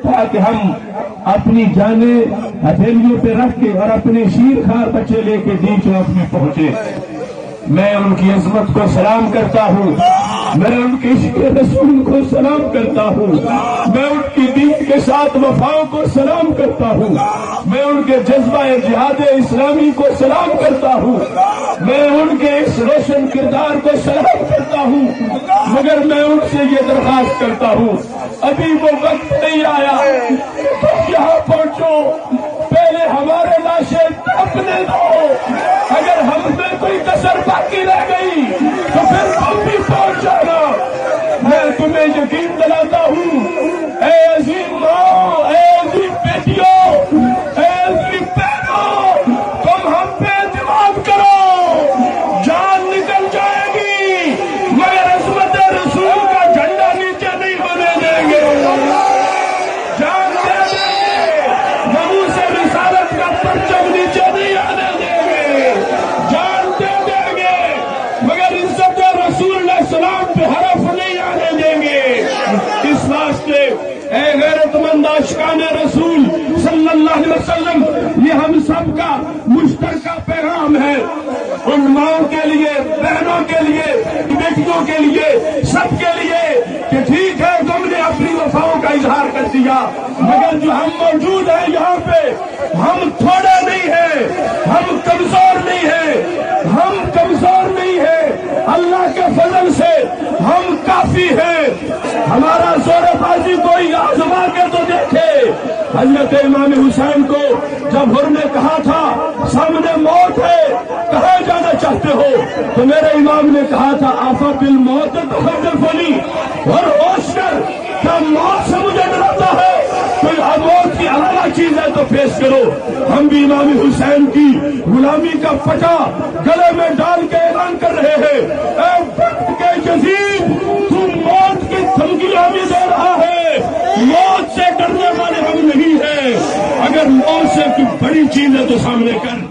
تاکہ ہم اپنی جانیں ہتھیلیوں پہ رکھ کے اور اپنے شیر خوار بچے لے کے دین چوک میں پہنچے۔ میں ان کی عظمت کو سلام کرتا ہوں، میں ان کے عشق رسول کو سلام کرتا ہوں، میں ان کی دین کے ساتھ وفاؤں کو سلام کرتا ہوں، میں ان کے جذبہ جہاد اسلامی کو سلام کرتا ہوں، میں ان کے اس روشن کردار کو سلام کرتا ہوں، مگر میں ان سے یہ درخواست کرتا ہوں ابھی وہ وقت نہیں آیا تم یہاں پہنچو، پہلے ہمارے لاشیں دفنے دو، اگر ہم میں کوئی کسر باقی رہ گئی تو پھر تم بھی پہنچ جانا۔ میں تمہیں یقین دلاتا ہوں اے عظیم ماں، اے عظیم بیٹیوں، اے عظیم بہنوں، تم ہم پہ اعتماد کرو، جان نکل جائے گی مگر عظمت رسول کا جھنڈا نیچے نہیں ہونے دیں گے، جان دے دیں گے، ناموس رسالت کا پرچم نیچے نہیں آنے دیں گے، جان دے دیں گے مگر عزت رسول علیہ السلام پہ حرف نہیں آنے دیں گے۔ اس واسطے اے غیرت مند عاشقان رسول صلی اللہ علیہ وسلم، یہ ہم سب کا مشترکہ پیغام ہے، ان ماؤں کے لیے، بہنوں کے لیے، بیٹیوں کے لیے، سب کے لیے کہ ٹھیک ہے تم نے اپنی وفاؤں کا اظہار کر دیا مگر جو ہم موجود ہیں یہاں پہ ہم تھوڑے نہیں ہیں، ہم کمزور نہیں ہیں، ہم کمزور نہیں ہیں، اللہ کے فضل سے ہم کافی ہیں۔ ہمارا زور بازی کوئی آزما کے تو دیکھے، حضرت امام حسین کو جب حر نے کہا تھا سامنے موت ہے کہاں جانا چاہتے ہو تو میرے امام نے کہا تھا آفت الموت تخوفنی، اور ہوش کر کیا موت سے مجھے ڈراتا ہے، کوئی موت کی علاوہ چیز ہے تو پیش کرو۔ ہم بھی امام حسین کی غلامی کا پٹا گلے میں ڈال کے اعلان کر رہے ہیں اے وقت کے یزید، تو موت کی دھمکیاں بھی دے رہا ہے، موت سے ڈرنے والے ہم نہیں ہیں، اگر موت سے کوئی بڑی چیز ہے تو سامنے کر۔